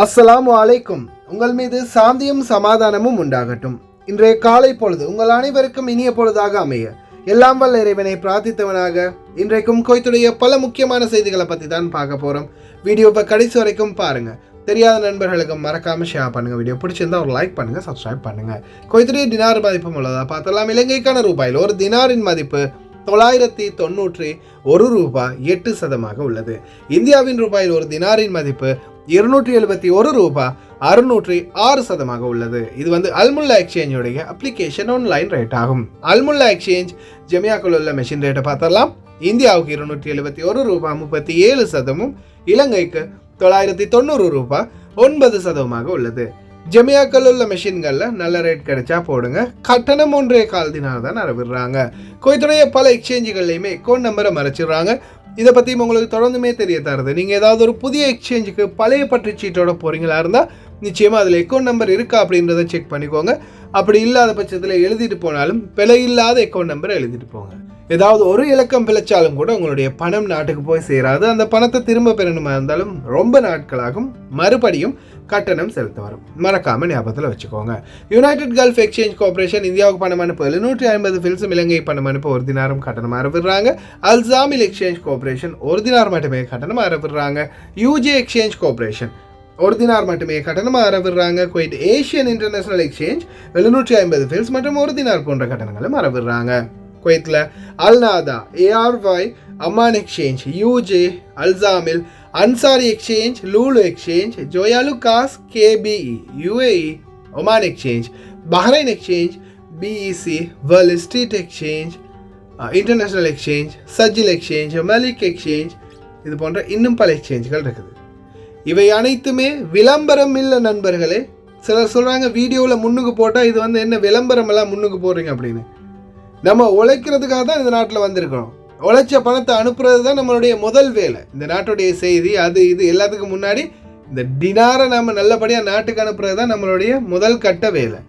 அஸ்ஸலாமு அலைக்கும். உங்கள் மீது சாந்தியும் சமாதானமும் உண்டாகட்டும். இன்றைய காலை பொழுது உங்கள் அனைவருக்கும் இனிய பொழுதாக அமைய எல்லாம் வல்ல இறைவனை பிரார்த்தித்தவனாக இன்றைக்கும் குவைத்துடைய பல முக்கியமான செய்திகளை பற்றி தான் பார்க்க போகிறோம். வீடியோவை கடைசி வரைக்கும் பாருங்கள். தெரியாத நண்பர்களுக்கும் மறக்காமல் ஷேர் பண்ணுங்கள். வீடியோ பிடிச்சிருந்தா ஒரு லைக் பண்ணுங்கள், சப்ஸ்கிரைப் பண்ணுங்கள். குவைத்துடைய தினார் மதிப்பும் உள்ளதா பார்த்தலாம். இலங்கைக்கான ரூபாயில் ஒரு தினாரின் மதிப்பு 991 ரூபாய் 8% உள்ளது. இந்தியாவின் ரூபாயில் ஒரு தினாரின் மதிப்பு 271 ரூபாய் 606% உள்ளது. இது அல்முல்லா எக்ஸ்சேஞ்சுடைய அப்ளிகேஷன் ஆன்லைன் ரேட் ஆகும். அல்முல்லா எக்ஸ்சேஞ்ச் ஜெமியாக்குள்ள உள்ள மெஷின் ரேட்டை பார்த்தரலாம். இந்தியாவுக்கு 271 ரூபாய் 37%, இலங்கைக்கு 990 ரூபாய் 9% உள்ளது. ஜெமியாக்கள் உள்ள மெஷின்களில் நல்ல ரேட் கிடைச்சா போடுங்க. கட்டணம் 1.25 தினார் தான் அறவிடுறாங்க. குவைத்துடைய பல எக்ஸ்சேஞ்சுகள்லையுமே அக்கௌண்ட் நம்பரை மறைச்சிடுறாங்க. இதை பற்றியும் உங்களுக்கு தொடர்ந்துமே தெரிய தருது. நீங்கள் ஏதாவது ஒரு புதிய எக்ஸ்சேஞ்சுக்கு பழைய பற்று சீட்டோட போகிறீங்களா இருந்தால் நிச்சயமாக அதில் அக்கௌண்ட் நம்பர் இருக்கா அப்படின்றத செக் பண்ணிக்கோங்க. அப்படி இல்லாத பட்சத்தில் எழுதிட்டு போனாலும் பிழை இல்லாத அக்கௌண்ட் நம்பரை எழுதிட்டு போங்க. ஏதாவது ஒரு இலக்கம் பிழைச்சாலும் கூட உங்களுடைய பணம் நாட்டுக்கு போய் சேராது. அந்த பணத்தை திரும்ப பெறணுமா இருந்தாலும் ரொம்ப நாட்களாகும். மறுபடியும் கட்டணம் செலுத்த வரும். மறக்காம ஞாபகத்தில் வச்சுக்கோங்க. யுனைடெட் கல்ஃப் எக்ஸ்சேஞ்ச் கார்பரேஷன் இந்தியாவுக்கு பணம் அனுப்ப 750 ஃபில்ஸும், இலங்கை பணம் அனுப்ப 1 தினாரும் கட்டணம் அறவிடுறாங்க. அல்சாமில் எக்ஸ்சேஞ்ச் கார்பரேஷன் 1 தினார் மட்டுமே கட்டணம் அறவிடுறாங்க. யூஜே எக்ஸ்சேஞ்ச் கார்பரேஷன் 1 தினார் மட்டுமே கட்டணம் அறவிடுறாங்க. Kuwait Asian international exchange 750 fils மற்றும் 1 தினார் போன்ற கட்டணங்களும் அறவிடுறாங்க. குவைத்தில் Al Nada, ARY, Aman exchange, UJ, Al Shamil Ansari exchange, Lulu exchange, Joyalukkas, KBE, UAE, Oman exchange, Bahrain exchange, BEC, world street exchange, international exchange, Sajil exchange, Malik exchange, இது போன்ற இன்னும் பல எக்ஸ்சேஞ்சுகள் இருக்குது. இவை அனைத்துமே விளம்பரம் இல்லை நண்பர்களே. சிலர் சொல்கிறாங்க வீடியோவில் முன்னுக்கு போட்டால் இது என்ன விளம்பரம் எல்லாம் முன்னுக்கு போடுறீங்க அப்படின்னு. நம்ம உழைக்கிறதுக்காக தான் இந்த நாட்டில் வந்திருக்கிறோம். உழைச்ச பணத்தை அனுப்புறது தான் நம்மளுடைய முதல் வேலை. இந்த நாட்டுடைய செய்தி அது இது எல்லாத்துக்கும் முன்னாடி இந்த டினாரை நம்ம நல்லபடியாக நாட்டுக்கு அனுப்புறது தான் நம்மளுடைய முதல் கட்ட வேலை.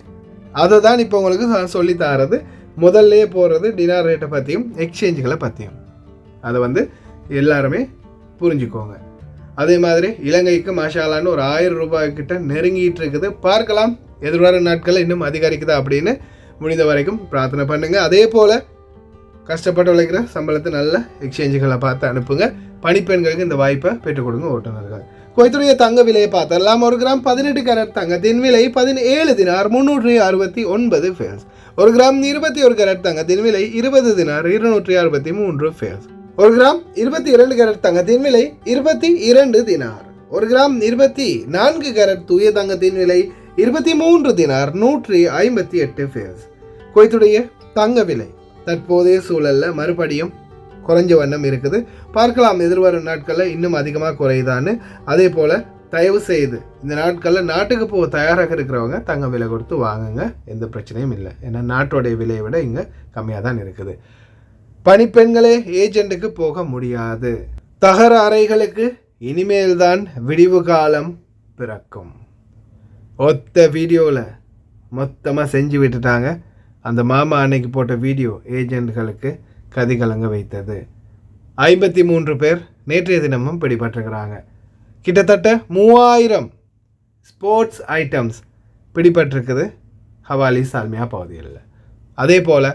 அதை தான் இப்போ உங்களுக்கு சொல்லி தரது. முதல்லையே போகிறது டினார் ரேட்டை பற்றியும் எக்ஸ்சேஞ்சுகளை பற்றியும். அதை எல்லாருமே புரிஞ்சுக்கோங்க. அதே மாதிரி இலங்கைக்கு மாஷாலான்னு ஒரு 1000 ரூபாய்க்கிட்ட நெருங்கிட்டு இருக்குது. பார்க்கலாம் எதிர்வரும் நாட்களில் இன்னும் அதிகரிக்குதா அப்படின்னு முடிந்த வரைக்கும் பிரார்த்தனை பண்ணுங்க. அதே போல் கஷ்டப்பட்டு உழைக்கிற சம்பளத்தை நல்ல எக்ஸ்சேஞ்சுகளை பார்த்து அனுப்புங்க. பணிப்பெண்களுக்கு இந்த வாய்ப்பை பெற்றுக் கொடுங்க ஓட்டுநர்கள். குவைத்துடைய தங்க விலையை பார்த்தரலாம். 1 கிராம் 18 கேரட் தங்கத்தின் விலை 17 தினார் 369 ஃபேல்ஸ். 1 கிராம் 21 கேரட் தங்கத்தின் விலை 20 தினார் 263 ஃபேல்ஸ். 1 கிராம் 22 கேரட் தங்கத்தின் விலை 22 தினார். 1 கிராம் 24 கேரட் தூய தங்கத்தின் விலை 23 தினார் 158 ஃபேல்ஸ். குவைத்துடைய தங்க விலை தற்போதைய சூழலில் மறுபடியும் குறைஞ்ச வண்ணம் இருக்குது. பார்க்கலாம் எதிர்வரும் நாட்களில் இன்னும் அதிகமாக குறையுதான்னு. அதே போல் தயவு செய்து இந்த நாட்களில் நாட்டுக்கு போக தயாராக இருக்கிறவங்க தங்க விலை கொடுத்து வாங்குங்க. எந்த பிரச்சனையும் இல்லை. ஏன்னா நாட்டோடைய விலையை விட இங்கே கம்மியாக தான் இருக்குது. பணிப்பெண்களே ஏஜெண்டுக்கு போக முடியாது. தகர அறைகளுக்கு இனிமேல் தான் விடிவு காலம் பிறக்கும். ஒத்த வீடியோவில் மொத்தமாக செஞ்சு விட்டுட்டாங்க. அந்த மாமா அன்னைக்கு போட்ட வீடியோ ஏஜென்ட்களுக்கு கதிகலங்க வைத்தது. 53 பேர் நேற்றைய தினமும் பிடிபட்டிருக்கிறாங்க. கிட்டத்தட்ட 3000 ஸ்போர்ட்ஸ் ஐட்டம்ஸ் பிடிபட்டிருக்குது ஹவாலி சால்மியா பகுதிகளில். அதே போல்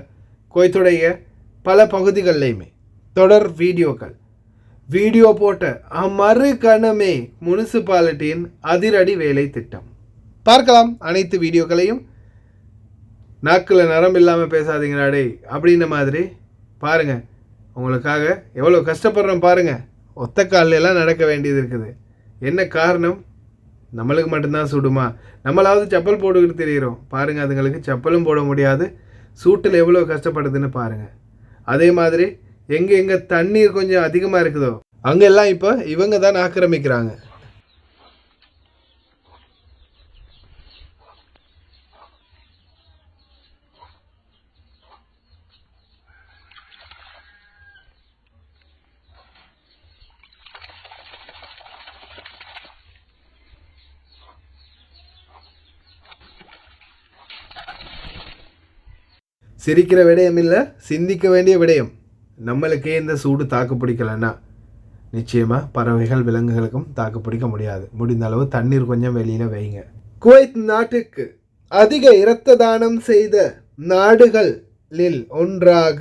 குவைத்துடைய பல பகுதிகளிலையுமே தொடர் வீடியோ போட்ட மறுகணமே முனிசிபாலிட்டியின் அதிரடி வேலை திட்டம். பார்க்கலாம் அனைத்து வீடியோக்களையும். நாக்கில் நரம்பு இல்லாமல் பேசாதீங்களாடே அப்படின்ற மாதிரி பாருங்கள். உங்களுக்காக எவ்வளோ கஷ்டப்படுறோம் பாருங்கள். ஒத்த காலிலெல்லாம் நடக்க வேண்டியது இருக்குது. என்ன காரணம்? நம்மளுக்கு மட்டும்தான் சுடுமா? நம்மளாவது செப்பல் போட்டுக்கிட்டு தெரிகிறோம். பாருங்கள், அதுங்களுக்கு செப்பலும் போட முடியாது. சூட்டில் எவ்வளோ கஷ்டப்படுதுன்னு பாருங்கள். அதே மாதிரி எங்கே தண்ணீர் கொஞ்சம் அதிகமாக இருக்குதோ அங்கெல்லாம் இப்போ இவங்க தான் ஆக்கிரமிக்கிறாங்க. சிரிக்கிற விடயம் இல்லை, சிந்திக்க வேண்டிய விடயம். நம்மளுக்கே இந்த சூடு தாக்கு பிடிக்கலன்னா நிச்சயமாக பறவைகள் விலங்குகளுக்கும் தாக்கு பிடிக்க முடியாது. முடிந்த அளவு தண்ணீர் கொஞ்சம் வெளியில் வைங்க. குவைத் நாட்டுக்கு அதிக இரத்த தானம் செய்த நாடுகளில் ஒன்றாக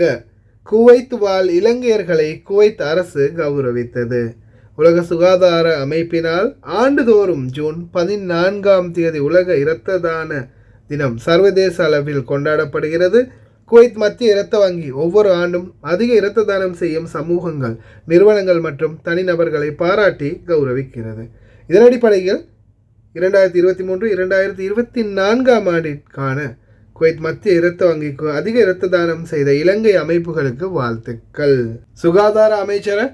குவைத் வாழ் இலங்கையர்களை குவைத் அரசு கௌரவித்தது. உலக சுகாதார அமைப்பினால் ஆண்டுதோறும் ஜூன் 14 உலக இரத்த தான தினம் சர்வதேச அளவில் கொண்டாடப்படுகிறது. குவைத் மத்திய இரத்த வங்கி ஒவ்வொரு ஆண்டும் அதிக இரத்த தானம் செய்யும் சமூகங்கள், நிறுவனங்கள் மற்றும் தனிநபர்களை பாராட்டி கௌரவிக்கிறது. இதன் அடிப்படையில் 2023-2024 ஆண்டிற்கான குவைத் மத்திய இரத்த வங்கிக்கு அதிக இரத்த தானம் செய்த இலங்கை அமைப்புகளுக்கு வாழ்த்துக்கள். சுகாதார அமைச்சரை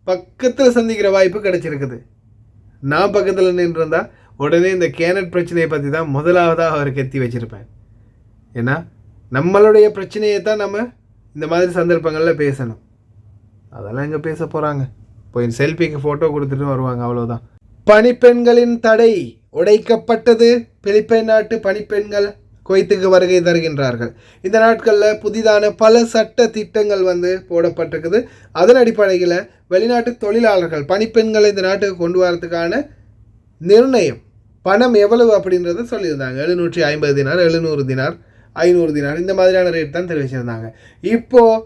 பக்கத்தில் சந்திக்கிற வாய்ப்பு கிடைச்சிருக்குது. நான் பக்கத்தில் நின்றுருந்தா உடனே இந்த கேனட் பிரச்சனையை பற்றி தான் முதலாவதாக அவருக்கு எத்தி வச்சுருப்பேன். ஏன்னா நம்மளுடைய பிரச்சனையை தான் நம்ம இந்த மாதிரி சந்தர்ப்பங்களில் பேசணும். அதெல்லாம் எங்கே பேச போகிறாங்க? போய் செல்ஃபிக்கு ஃபோட்டோ கொடுத்துட்டு வருவாங்க, அவ்வளோதான். பணிப்பெண்களின் தடை உடைக்கப்பட்டது. பிலிப்பைன் நாட்டு பணிப்பெண்கள் குவைத்துக்கு வருகை தருகின்றார்கள். இந்த நாட்களில் புதிதான பல சட்ட திட்டங்கள் போடப்பட்டிருக்குது. அதன் அடிப்படையில் வெளிநாட்டு தொழிலாளர்கள் பணிப்பெண்களை இந்த நாட்டுக்கு கொண்டு வரதுக்கான நிர்ணயம் பணம் எவ்வளவு அப்படின்றத சொல்லியிருந்தாங்க. 750 தினார், 700 தினார், 500 தினார், இந்த மாதிரியான ரேட் தான் தெரிவிச்சிருந்தாங்க. இப்போது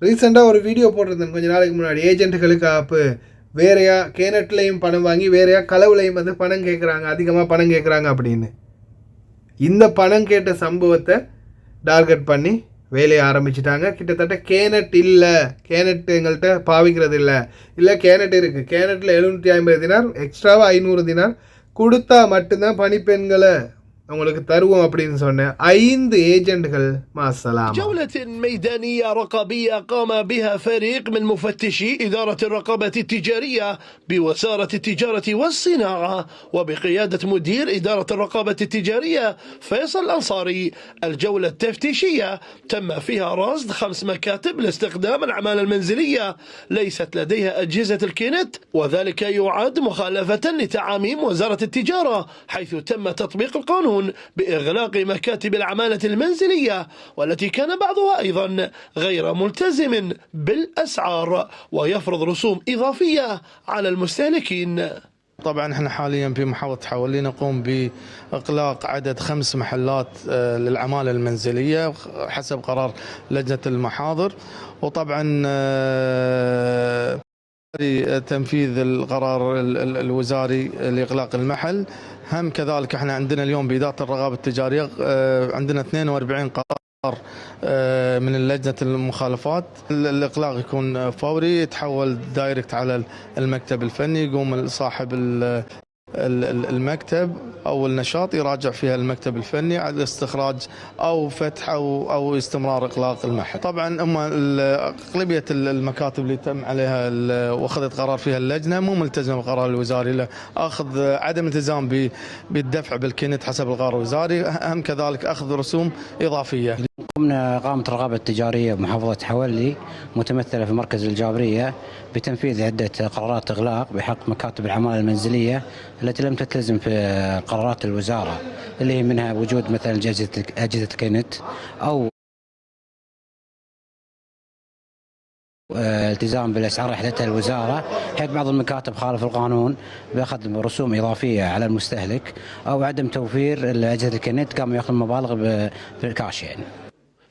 ரீசெண்டாக ஒரு வீடியோ போட்டிருந்தேன் கொஞ்சம் நாளைக்கு முன்னாடி. ஏஜென்ட்டுகளுக்கு ஆப்பு வேறையா கேனட்லையும் பணம் வாங்கி வேறையா களவுலையும் பணம் கேட்குறாங்க, அதிகமாக பணம் கேட்குறாங்க அப்படின்னு. இந்த பணம் கேட்ட சம்பவத்தை டார்கெட் பண்ணி வேலையை ஆரம்பிச்சிட்டாங்க. கிட்டத்தட்ட கேனட் இல்லை, கேனட் எங்கள்கிட்ட பாவிக்கிறது இல்லை கேனட் இருக்குது, கேனட்டில் 750 தினார் எக்ஸ்ட்ராவாக 500 தினார் கொடுத்தா மட்டும்தான் பணிப்பெண்களை உங்களுக்கு தருவோம் அப்படின்னு சொன்ன 5 ஏஜென்ட்கள் மாசலாம். جولة ميدانية رقابية قام بها فريق من مفتشي إدارة الرقابة التجارية بوزارة التجارة والصناعة وبقيادة مدير إدارة الرقابة التجارية فيصل الأنصاري. الجولة التفتيشية تم فيها رصد 5 مكاتب لاستخدام العمالة المنزلية ليست لديها أجهزة الكينت، وذلك يعد مخالفة لتعاميم وزارة التجارة حيث تم تطبيق القانون بإغلاق مكاتب العمالة المنزلية والتي كان بعضها أيضا غير ملتزم بالأسعار ويفرض رسوم إضافية على المستهلكين. طبعا احنا حاليا في محافظة حولي نقوم بإغلاق عدد 5 محلات للعمالة المنزلية حسب قرار لجنة المحاضر، وطبعا تنفيذ القرار الوزاري لإغلاق المحل. هم كذلك احنا عندنا اليوم بإدارة الرقابة التجارية عندنا 42 قرار من لجنة المخالفات. الإغلاق يكون فوري، يتحول دايركت على المكتب الفني، يقوم صاحب المكتب أو النشاط يراجع فيها المكتب الفني على الاستخراج أو فتح أو استمرار إغلاق المحل. طبعا أغلبية المكاتب اللي تم عليها وأخذت قرار فيها اللجنة مو ملتزمة بالقرار الوزاري، لا أخذ عدم التزام بالدفع بالكنت حسب القرار الوزاري، أهم كذلك أخذ رسوم إضافية. قمنا قامت الرقابة التجارية بمحافظة حولي متمثلة في مركز الجابرية بتنفيذ عدة قرارات إغلاق بحق مكاتب العمالة المنزلية التي لم تلتزم في قرارات الوزارة، اللي هي منها وجود مثلا أجهزة الكينت أو التزام بالأسعار اللي حددتها الوزارة، حيث بعض المكاتب خالف القانون بأخذ رسوم إضافية على المستهلك أو عدم توفير أجهزة الكينت قاموا يأخذون مبالغ بالكاش يعني.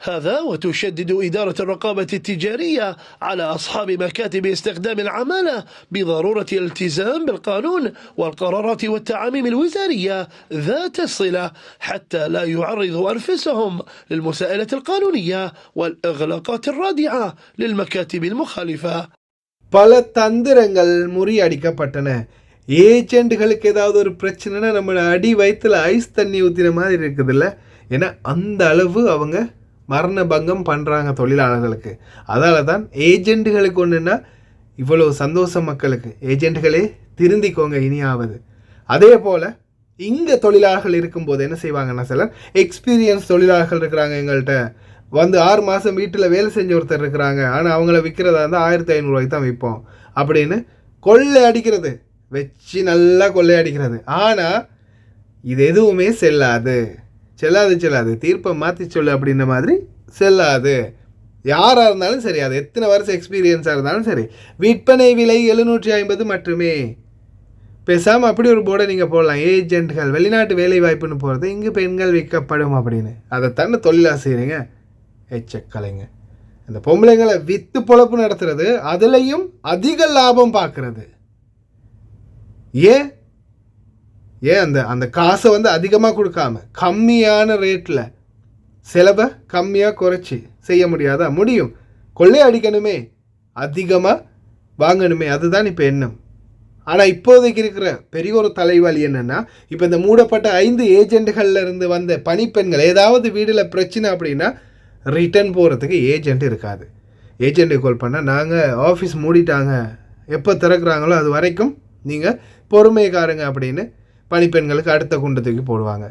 هذا وتشدد إدارة الرقابة التجارية على أصحاب مكاتب استخدام العمالة بضرورة الالتزام بالقانون والقرارات والتعاميم الوزارية ذات الصلة حتى لا يعرضوا أنفسهم للمساءلة القانونية والإغلاقات الرادعة للمكاتب المخالفة. பல தந்திரங்கள் முறியடிக்கப்பட்டன. ஏஜென்ட்களுக்கு ஏதாவது ஒரு பிரச்சனைனா நம்ம அடி வயிற்றுல ஐஸ் தண்ணி ஊற்றின மாதிரி இருக்குதுல்ல. ஏன்னா அந்த அளவு அவங்க மரண பங்கம் பண்ணுறாங்க தொழிலாளர்களுக்கு. அதால தான் ஏஜென்ட்டுகளுக்கு ஒன்றுன்னா இவ்வளோ சந்தோஷம் மக்களுக்கு. ஏஜென்ட்டுகளே திருந்திக்கோங்க இனியாவது. அதே போல் இங்கே தொழிலாளர்கள் இருக்கும்போது என்ன செய்வாங்கன்னா, சிலர் எக்ஸ்பீரியன்ஸ் தொழிலாளர்கள் இருக்கிறாங்க எங்கள்கிட்ட 6 மாதம் வீட்டில் வேலை செஞ்ச ஒருத்தர் இருக்கிறாங்க, ஆனால் அவங்கள விற்கிறதா இருந்தால் 1500 ரூபாய்க்கு தான் விற்போம் அப்படின்னு கொள்ளை அடிக்கிறது, வச்சு நல்லா கொள்ளை அடிக்கிறது. ஆனால் இது எதுவுமே செல்லாது. தீர்ப்பை மாற்றி சொல்லு அப்படின்ற மாதிரி செல்லாது. யாராக இருந்தாலும் சரி, அது எத்தனை வருஷம் எக்ஸ்பீரியன்ஸாக இருந்தாலும் சரி, விற்பனை விலை 750 மட்டுமே. பேசாமல் அப்படி ஒரு போர்டை நீங்கள் போடலாம், ஏஜென்ட்கள் வெளிநாட்டு வேலை வாய்ப்புன்னு போகிறது, இங்கு பெண்கள் விற்கப்படும் அப்படின்னு. அதை தானே தொழிலாக செய்கிறீங்க, எச்சக்கலைங்க. அந்த பொம்பளைங்களை விற்று பொழப்பு நடத்துறது, அதுலேயும் அதிக லாபம் பார்க்குறது. ஏன் அந்த அந்த காசை வந்து அதிகமாக கொடுக்காம கம்மியான ரேட்டில் செலவை கம்மியாக குறைச்சி செய்ய முடியாதா? முடியும். கொள்ளை அடிக்கணுமே, அதிகமாக வாங்கணுமே, அதுதான் இப்போ எண்ணம். ஆனால் இப்போதைக்கு இருக்கிற பெரிய ஒரு தலைவலி என்னென்னா, இப்போ இந்த மூடப்பட்ட 5 ஏஜெண்ட்டுகளில் இருந்து வந்த பணிப்பெண்கள் ஏதாவது வீடில் பிரச்சனை அப்படின்னா ரிட்டர்ன் போகிறதுக்கு ஏஜெண்ட் இருக்காது. ஏஜெண்ட்டுக்கு கால் பண்ணால் நாங்கள் ஆஃபீஸ் மூடிட்டாங்க, எப்போ திறக்கிறாங்களோ அது வரைக்கும் நீங்கள் பொறுமைக்காரங்க அப்படின்னு பணிப்பெண்களுக்கு அடுத்த குண்டத்துக்கு போடுவாங்க.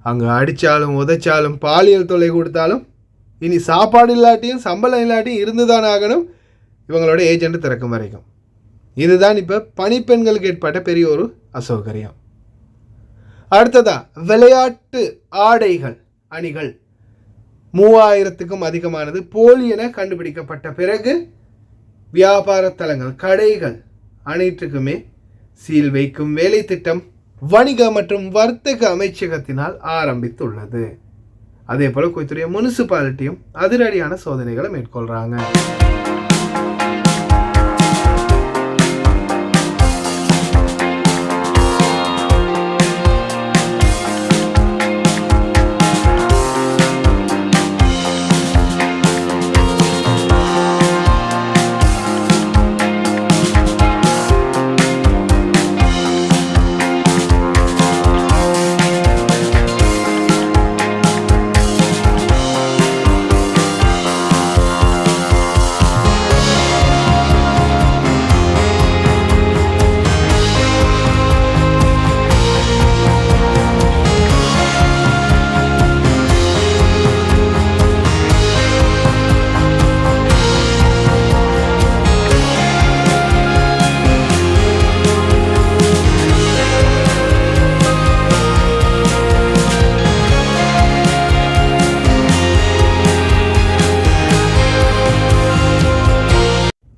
அங்கே அடித்தாலும் உதைச்சாலும் பாலியல் தொல்லை கொடுத்தாலும் இனி சாப்பாடு இல்லாட்டியும் சம்பளம் இல்லாட்டியும் இருந்து தான் ஆகணும் இவங்களோட ஏஜெண்ட் திறக்கும் வரைக்கும். இதுதான் இப்போ பணிப்பெண்களுக்கு ஏற்பட்ட பெரிய ஒரு அசௌகரியம். அடுத்ததா விளையாட்டு ஆடைகள் அணிகள் 3000க்கும் அதிகமானது போலி என கண்டுபிடிக்கப்பட்ட பிறகு வியாபார தலங்கள் கடைகள் அனைத்துக்குமே சீல் வைக்கும் வேலை திட்டம் வணிக மற்றும் வர்த்தக அமைச்சகத்தினால் ஆரம்பித்துள்ளது. அதே போல கோயத்துடைய முனிசிபாலிட்டியும் அதிரடியான சோதனைகளை மேற்கொள்றாங்க.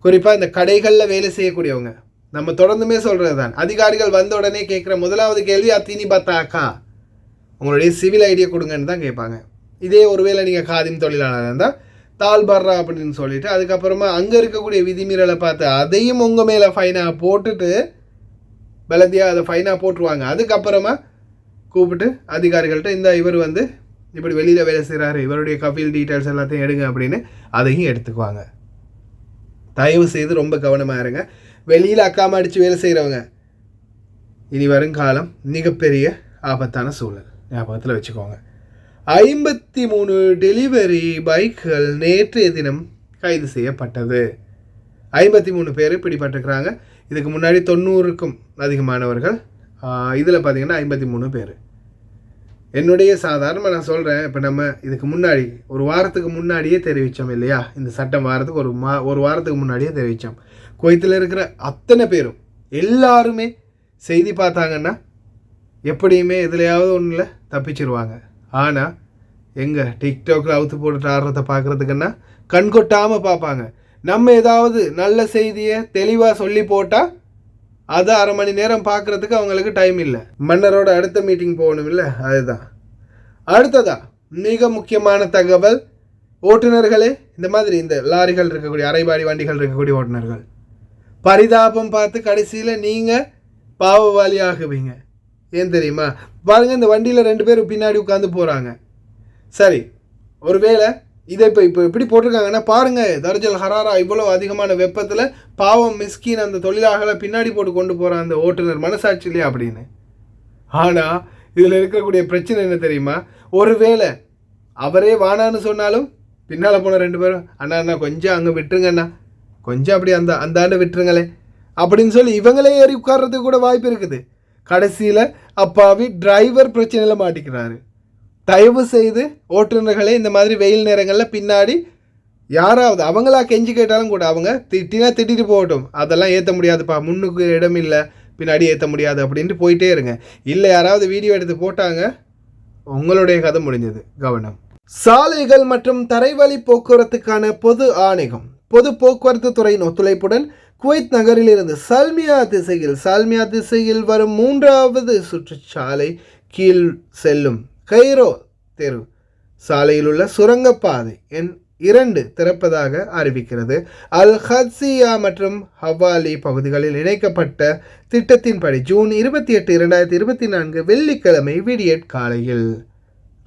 குறிப்பாக இந்த கடைகளில் வேலை செய்யக்கூடியவங்க நம்ம தொடர்ந்துமே சொல்கிறது தான், அதிகாரிகள் வந்த உடனே கேட்குற முதலாவது கேள்வி அத்தினி பத்தாக்கா, உங்களுடைய சிவில் ஐடியா கொடுங்கன்னு தான் கேட்பாங்க. இதே ஒருவேளை நீங்கள் காதிம் தொழிலாளர் இருந்தால் தால் பர்றா அப்படின்னு சொல்லிவிட்டு அதுக்கப்புறமா அங்கே இருக்கக்கூடிய விதிமீறலை பார்த்து அதையும் உங்கள் மேலே ஃபைனாக போட்டுட்டு பலத்தியாக அதை ஃபைனாக போட்டுருவாங்க. அதுக்கப்புறமா கூப்பிட்டு அதிகாரிகள்கிட்ட இந்த இவர் வந்து இப்படி வெளியில் வேலை செய்கிறாரு, இவருடைய கஃபீல் டீட்டெயில்ஸ் எல்லாத்தையும் எடுங்க அப்படின்னு அதையும் எடுத்துக்குவாங்க. தயவு செய்து ரொம்ப கவனமாக இருங்க. வெளியில் அக்காம அடித்து வேலை செய்கிறவங்க இனி வருங்காலம் மிகப்பெரிய ஆபத்தான சூழல், ஞாபகத்தில் வச்சுக்கோங்க. 53 டெலிவரி பைக்குகள் நேற்றைய தினம் கைது செய்யப்பட்டது. 53 பேர் பிடிபட்டிருக்கிறாங்க. இதுக்கு முன்னாடி 90க்கும் அதிகமானவர்கள், இதில் பார்த்திங்கன்னா 53 பேர். என்னுடைய சாதாரணமாக நான் சொல்கிறேன், இப்போ நம்ம இதுக்கு முன்னாடி ஒரு வாரத்துக்கு முன்னாடியே தெரிவித்தோம் இல்லையா, இந்த சட்டம் வாரத்துக்கு ஒரு வாரத்துக்கு முன்னாடியே தெரிவித்தோம். குவைத்தில் இருக்கிற அத்தனை பேரும் எல்லாருமே செய்தி பார்த்தாங்கன்னா எப்படியுமே எதுலையாவது ஒன்றில் தப்பிச்சிருவாங்க. ஆனால் எங்கே டிக்டாக்ல அவுத்து போட்டுட்டு ஆடுறத பார்க்குறதுக்குன்னா கண் கொட்டாமல் பார்ப்பாங்க. நம்ம ஏதாவது நல்ல செய்தியை தெளிவாக சொல்லி போட்டால் அது அரை மணி நேரம் பார்க்குறதுக்கு அவங்களுக்கு டைம் இல்லை. மன்னரோட அடுத்த மீட்டிங் போகணும் இல்லை, அதுதான். அடுத்ததா மிக முக்கியமான தகவல், ஓட்டுநர்களே, இந்த மாதிரி இந்த லாரிகள் இருக்கக்கூடிய அரைபாடி வண்டிகள் இருக்கக்கூடிய ஓட்டுநர்கள் பரிதாபம் பார்த்து கடைசியில் நீங்கள் பாவவாளி ஆகுவீங்க. ஏன் தெரியுமா? பாருங்கள், இந்த வண்டியில் 2 பேர் பின்னாடி உட்காந்து போகிறாங்க. சரி, ஒருவேளை இதை இப்போ இப்படி போட்டிருக்காங்கன்னா பாருங்கள், தர்ஜல் ஹராரா இவ்வளோ அதிகமான வெப்பத்தில் பாவம் மிஸ்கின் அந்த தொழிலாளர்களை பின்னாடி போட்டு கொண்டு போகிற அந்த ஓட்டுநர் மனசாட்சி இல்லையா அப்படின்னு. ஆனால் இதில் இருக்கக்கூடிய பிரச்சனை என்ன தெரியுமா? ஒருவேளை அவரே வானான்னு சொன்னாலும் பின்னால் போன 2 பேரும் அண்ணா கொஞ்சம் அங்கே விட்டுருங்கண்ணா, கொஞ்சம் அப்படி அந்த ஆண்டு விட்டுருங்களே அப்படின்னு சொல்லி இவங்களே ஏறி உட்கார்றதுக்கு கூட வாய்ப்பு இருக்குது. கடைசியில் அப்பாவி டிரைவர் பிரச்சனையில் மாட்டிக்கிறாரு. தயவு செய்து ஓட்டுநர்களே, இந்த மாதிரி வெயில் நேரங்களில் பின்னாடி யாராவது அவங்களா கெஞ்சி கேட்டாலும் கூட அவங்க திட்டினா திட்டிட்டு போகட்டும், அதெல்லாம் ஏற்ற முடியாதுப்பா, முன்னுக்கு இடம் இல்லை, பின்னாடி ஏற்ற முடியாது அப்படின்ட்டு போயிட்டே இருங்க. இல்லை யாராவது வீடியோ எடுத்து போட்டாங்க, உங்களுடைய கதை முடிஞ்சது. கவனம். சாலைகள் மற்றும் தரைவழி போக்குவரத்துக்கான பொது ஆணையம் பொது போக்குவரத்து துறையின் ஒத்துழைப்புடன் குவைத் நகரிலிருந்து சால்மியா திசையில் வரும் 3வது சுற்றுச்சாலை கீழ் செல்லும் கைரோ தெரு சாலையில் உள்ள சுரங்கப்பாதை எண் 2 திறப்பதாக அறிவிக்கிறது. அல் ஹத்சியா மற்றும் ஹவாலி பகுதிகளில் இணைக்கப்பட்ட திட்டத்தின்படி ஜூன் 28, 2024 வெள்ளிக்கிழமை விடியற் காலையில்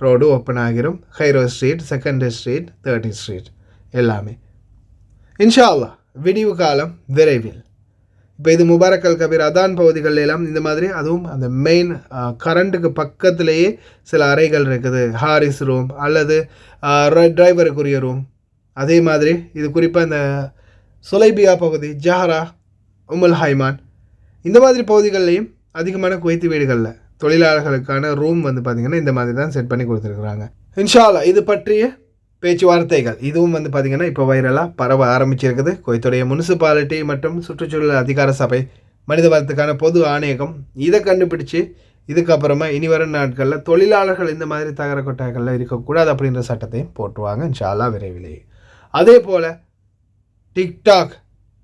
ரோடு ஓப்பன் ஆகிரும். Cairo street, 2nd street, 3rd street எல்லாமே இன்ஷா அல்லாஹ் விடிவு காலம் விரைவில். இப்போ இது முபாரக் அல் கபீர் அதான் பகுதிகள் எல்லாம் இந்த மாதிரி, அதுவும் அந்த மெயின் கரண்ட்டுக்கு பக்கத்திலேயே சில அறைகள் இருக்குது, ஹாரிஸ் ரூம் அல்லது டிரைவருக்குரிய ரூம். அதே மாதிரி இது குறிப்பாக இந்த சுலைபியா பகுதி, ஜஹரா, உமுல் ஹைமான் இந்த மாதிரி பகுதிகள்லையும் அதிகமான குவைத்து வீடுகளில் தொழிலாளர்களுக்கான ரூம் வந்து பார்த்திங்கன்னா இந்த மாதிரி தான் செட் பண்ணி கொடுத்துருக்குறாங்க. இன்ஷா அல்லாஹ் இது பற்றிய பேச்சுவார்த்தைகள் இதுவும் வந்து பார்த்திங்கன்னா இப்போ வைரலாக பரவ ஆரம்பிச்சிருக்குது. குவைத்துடைய முனிசிபாலிட்டி மற்றும் சுற்றுச்சூழல் அதிகார சபை மனித வளத்துக்கான பொது ஆணையகம் இதை கண்டுபிடிச்சு இதுக்கப்புறமா இனி வரும் நாட்களில் தொழிலாளர்கள் இந்த மாதிரி தகர கொட்டாய்களில் இருக்கக்கூடாது அப்படின்ற சட்டத்தையும் போட்டுருவாங்க இன்ஷா அல்லாஹ் விரைவிலேயே. அதே போல் டிக்டாக்,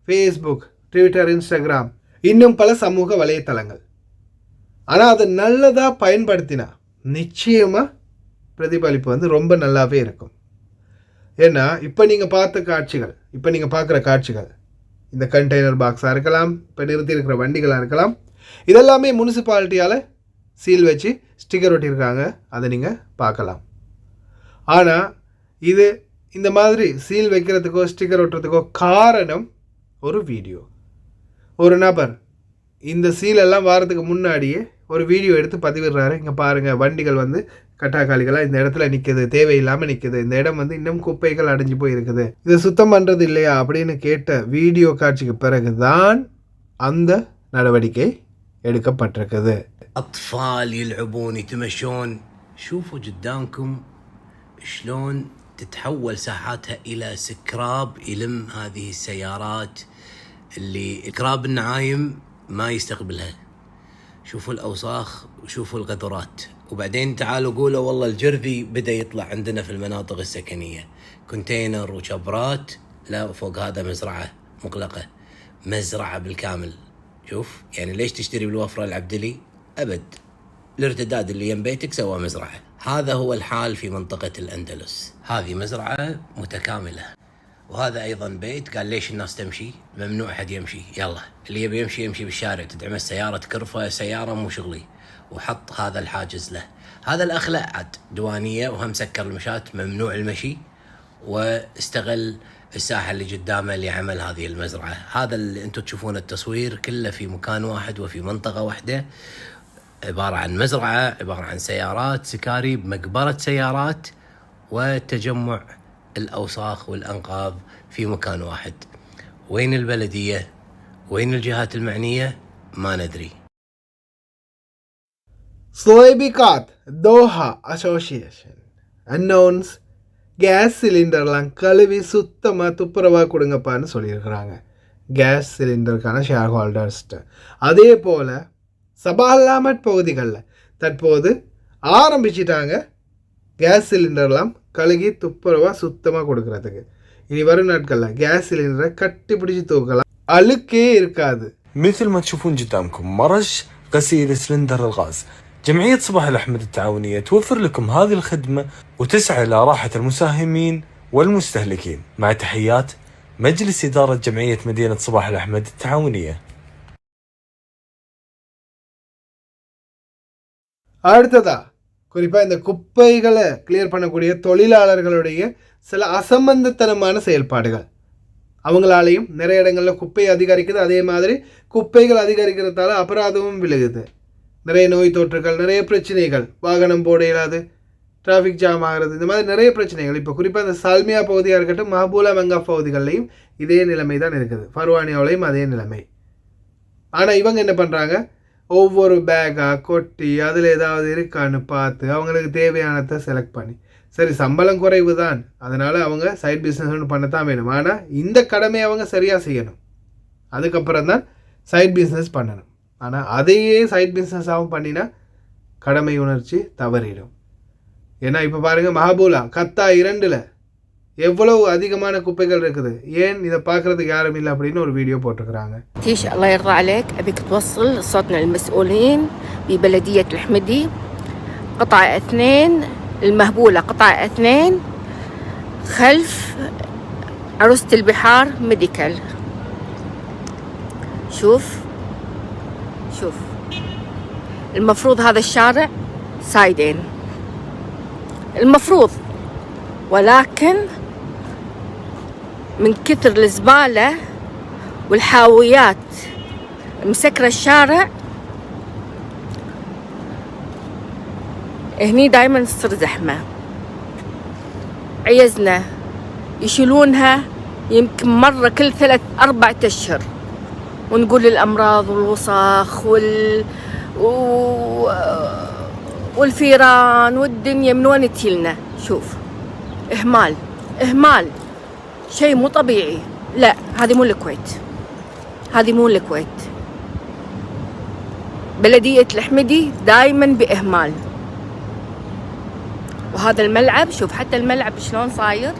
ஃபேஸ்புக், ட்விட்டர், இன்ஸ்டாகிராம் இன்னும் பல சமூக வலைத்தளங்கள், ஆனால் அதை நல்லதாக பயன்படுத்தினா நிச்சயமாக பிரதிபலிப்பு வந்து ரொம்ப நல்லாவே இருக்கும். ஏன்னா இப்போ நீங்கள் பார்க்குற காட்சிகள் இந்த கண்டெய்னர் பாக்ஸாக இருக்கலாம், இப்போ நிறுத்தியிருக்கிற வண்டிகளாக இருக்கலாம், இதெல்லாமே முனிசிபாலிட்டியால் சீல் வச்சு ஸ்டிக்கர் ஒட்டியிருக்காங்க, அதை நீங்கள் பார்க்கலாம். ஆனால் இது இந்த மாதிரி சீல் வைக்கிறதுக்கோ ஸ்டிக்கர் ஒட்டுறதுக்கோ காரணம் ஒரு வீடியோ. ஒரு நபர் இந்த சீலெல்லாம் வாரத்துக்கு முன்னாடியே ஒரு வீடியோ எடுத்து பதிவிடுறாரு. இங்கே பாருங்கள், வண்டிகள் வந்து கட்டாக்காளிகளாக இந்த இடத்துல நிற்குது, தேவையில்லாமல் நிற்குது, இந்த இடம் வந்து இன்னும் குப்பைகள் அடைஞ்சு போய் இருக்குது, இதை சுத்தம் பண்ணுறது இல்லையா அப்படின்னு கேட்ட வீடியோ காட்சிக்கு பிறகு தான் அந்த நடவடிக்கை எடுக்கப்பட்டிருக்குது. أطفال يلعبون يتمشون، شوفوا قدامكم شلون تتحول ساحاتها إلى سكراب يلم هذه السيارات اللي إكراب النعايم ما يستقبلها. شوفوا الأوساخ وشوفوا القذرات، وبعدين تعالوا قولوا والله الجرذي بدأ يطلع عندنا في المناطق السكنية، كونتينر وشبرات، لا فوق هذا مزرعة مغلقة، مزرعة بالكامل. شوف يعني ليش تشتري بالوفرة العبدلي؟ أبد، الارتداد اللي يم بيتك سوى مزرعة. هذا هو الحال في منطقة الأندلس، هذه مزرعة متكاملة، وهذا أيضا بيت. قال ليش الناس تمشي؟ ممنوع أحد يمشي، يلا اللي يبي يمشي بالشارع، تدعم السيارة تكرفه سيارة مو شغلي، وحط هذا الحاجز له. هذا الأخ لا عاد دوانية وهم سكر المشاة، ممنوع المشي، واستغل الساحة اللي قدامه لعمل هذه المزرعة. هذا اللي انتم تشوفون التصوير كله في مكان واحد وفي منطقة واحدة، عبارة عن مزرعة، عبارة عن سيارات سكاري، مقبرة سيارات، وتجمع الأوساخ والأنقاض في مكان واحد. وين البلدية؟ وين الجهات المعنية؟ ما ندري. Soybekat Doha Association announce gas சிலிண்டர்லாம் கழுவி சுத்தமாக துப்புரவாக கொடுங்கப்பான்னு சொல்லியிருக்கிறாங்க கேஸ் சிலிண்டருக்கான ஷேர் ஹோல்டர்ஸ்ட்டு. அதே போல் சபாலாமட் பகுதிகளில் தற்போது ஆரம்பிச்சிட்டாங்க கேஸ் சிலிண்டர்லாம் கழுகி துப்புரவாக சுத்தமாக கொடுக்கறதுக்கு. இனி வரும் நாட்களில் கேஸ் சிலிண்டரை கட்டி பிடிச்சி தூக்கலாம், அழுக்கே இருக்காது. مثل ما تشوفون قدامكم مرش غسيل سلندر الغاز. جمعية صباح الأحمد التعاونية توفر لكم هذه الخدمة وتسعى إلى راحة المساهمين والمستهلكين. مع تحيات مجلس إدارة جمعية مدينة صباح الأحمد التعاونية. அடுத்ததா குறிப்பாக இந்த குப்பைகளை கிளியர் பண்ணக்கூடிய தொழிலாளர்களுடைய சில அசம்பந்தத்தனமான செயல்பாடுகள், அவங்களாலையும் நிறைய இடங்களில் குப்பை அதிகரிக்குது. அதே மாதிரி குப்பைகள் அதிகரிக்கிறதால அபராதமும் விழுகுது. நிறைய நோய் தொற்றுகள், நிறைய பிரச்சனைகள், வாகனம் போட இயலாது, டிராஃபிக் ஜாம் ஆகிறது, இந்த மாதிரி நிறைய பிரச்சனைகள். இப்போ குறிப்பாக இந்த சால்மியா பகுதியாக இருக்கட்டும், மஹபூலா மங்கா பகுதிகள்லையும் இதே நிலைமை தான் இருக்குது, ஃபர்வானியாவிலையும் அதே நிலைமை. ஆனால் இவங்க என்ன பண்ணுறாங்க, ஒவ்வொரு பேக்காக கொட்டி அதில் ஏதாவது இருக்கான்னு பார்த்து அவங்களுக்கு தேவையானதை செலக்ட் பண்ணி, சரி சம்பளம் குறைவு தான் அதனால் அவங்க சைட் பிஸ்னஸ் ஒன்று பண்ணத்தான் வேணும், ஆனால் இந்த கடமையை அவங்க சரியாக செய்யணும், அதுக்கப்புறம் தான் சைட் பிஸ்னஸ் பண்ணணும். ஆனால் அதையே சைட் பிஸ்னஸாகவும் பண்ணினா கடமை உணர்ச்சி தவறிடும். ஏன்னா இப்போ பாருங்கள் மஹபூலா கத்தா 2ல் எவ்வளவு அதிகமான குப்பைகள் இருக்குது, ஏன் இதை பார்க்குறதுக்கு யாரும் இல்லை அப்படின்னு ஒரு வீடியோ போட்டிருக்கிறாங்க. تيش الله يرضى عليك، أبيك توصل صوتنا للمسؤولين ببلدية الحمدي. قطعة 2 المهبولة، قطعة 2 خلف عروسة البحار ميديكال. شوف المفروض هذا الشارع سايدين المفروض، ولكن من كثر الزبالة والحاويات مسكرة الشارع هني دايما تصير زحمة. عيزنا يشيلونها يمكن مرة كل 3-4 أشهر، ونقول الأمراض والوسخ والفيران والدنيا من وين تجيلنا. شوف إهمال شيء مو طبيعي. لا هذه مو الكويت، بلدية الحمدي دايما بإهمال. وهذا الملعب، شوف حتى الملعب شلون صاير.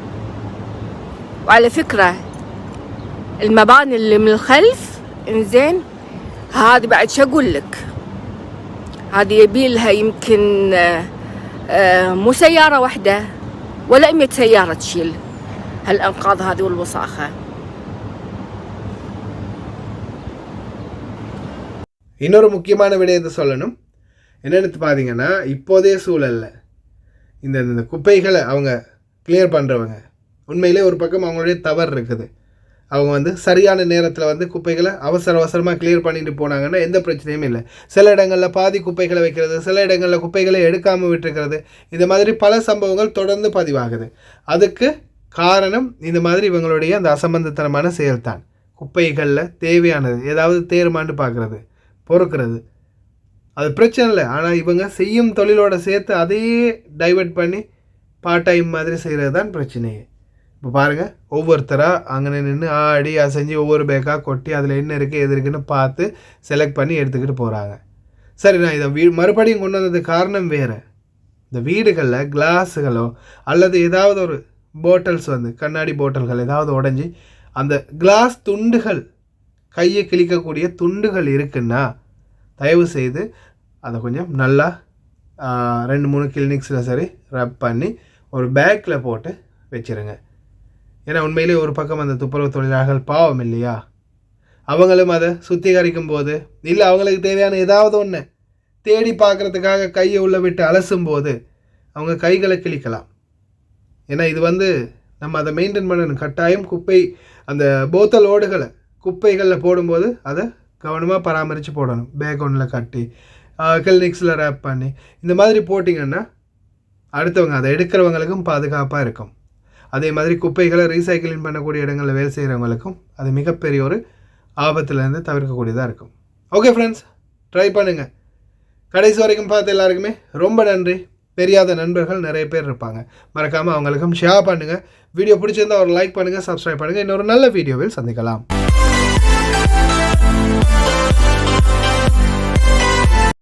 وعلى فكرة المباني اللي من الخلف انزين هذه بعد شو اقول لك، هذه يبيلها يمكن مو سيارة واحدة ولا 100 سيارة تشيل هالأنقاض هذه والوساخة. இன்னொரு முக்கியமான விடயத்தை சொல்லணும். என்னென்னு பார்த்தீங்கன்னா, இப்போதைய சூழலில் இந்த குப்பைகளை அவங்க கிளியர் பண்ணுறவங்க உண்மையிலே ஒரு பக்கம் அவங்களுடைய தவறு இருக்குது. அவங்க சரியான நேரத்தில் குப்பைகளை அவசரமாக கிளியர் பண்ணிட்டு போனாங்கன்னா எந்த பிரச்சனையும் இல்லை. சில இடங்களில் பாதி குப்பைகளை வைக்கிறது, சில இடங்களில் குப்பைகளை எடுக்காமல் விட்டுருக்கிறது, இந்த மாதிரி பல சம்பவங்கள் தொடர்ந்து பதிவாகுது. அதுக்கு காரணம் இந்த மாதிரி இவங்களுடைய அந்த அசம்பந்தத்தனமான செயல்தான். குப்பைகளில் தேவையானது ஏதாவது தேருமான்னு பார்க்குறது, பொறுக்கிறது, அது பிரச்சனை இல்லை. ஆனால் இவங்க செய்யும் தொழிலோடு சேர்த்து அதையே டைவெர்ட் பண்ணி பார்ட் டைம் மாதிரி செய்கிறது தான் பிரச்சனையே. இப்போ பாருங்கள், ஒவ்வொருத்தராக அங்கே நின்று ஆடி அசைஞ்சு ஒவ்வொரு பேக்காக கொட்டி அதில் என்ன இருக்குது எது இருக்குன்னு பார்த்து செலக்ட் பண்ணி எடுத்துக்கிட்டு போகிறாங்க. சரி, நான் இதை மறுபடியும் கொண்டு வந்ததுக்கு காரணம் வேறு. இந்த வீடுகளில் கிளாஸுகளோ அல்லது ஏதாவது ஒரு போட்டல்ஸ் கண்ணாடி போட்டல்கள் ஏதாவது உடஞ்சி அந்த கிளாஸ் துண்டுகள் கையை கிழிக்கக்கூடிய துண்டுகள் இருக்குன்னா தயவு செய்து அதை கொஞ்சம் நல்லா 2-3 கிளினிக்ஸில் சரி ரப் பண்ணி ஒரு பேக்கில் போட்டு வச்சுருங்க. ஏன்னா உண்மையிலே ஒரு பக்கம் அந்த துப்புரவு தொழிலாளர்கள் பாவம் இல்லையா, அவங்களும் அதை சுத்திகரிக்கும் போது இல்லை அவங்களுக்கு தேவையான ஏதாவது ஒன்று தேடி பார்க்குறதுக்காக கையை உள்ள விட்டு அலசும் போது அவங்க கைகளை கிழிக்கலாம். ஏன்னா இது நம்ம அதை மெயின்டைன் பண்ணணும். கட்டாயம் குப்பை அந்த போத்தல் ஓடுகளை குப்பைகளில் போடும்போது அதை கவனமாக பராமரித்து போடணும். பேக் ஒன்றில் கட்டி கிளினிக்ஸில் ரேப் பண்ணி இந்த மாதிரி போட்டிங்கன்னா அடுத்தவங்க அதை எடுக்கிறவங்களுக்கும் பாதுகாப்பாக இருக்கும். அதே மாதிரி குப்பைகளை ரீசைக்கிளிங் பண்ணக்கூடிய இடங்களில் வேலை செய்கிறவங்களுக்கும் அது மிகப்பெரிய ஒரு ஆபத்துலேருந்து தவிர்க்கக்கூடியதாக இருக்கும். ஓகே ஃப்ரெண்ட்ஸ், ட்ரை பண்ணுங்கள். கடைசி வரைக்கும் பார்த்து எல்லாருக்குமே ரொம்ப நன்றி. தெரியாத நண்பர்கள் நிறைய பேர் இருப்பாங்க, மறக்காமல் அவங்களுக்கும் ஷேர் பண்ணுங்கள். வீடியோ பிடிச்சிருந்தால் ஒரு லைக் பண்ணுங்கள், சப்ஸ்கிரைப் பண்ணுங்கள். இன்னொரு நல்ல வீடியோவில் சந்திக்கலாம்.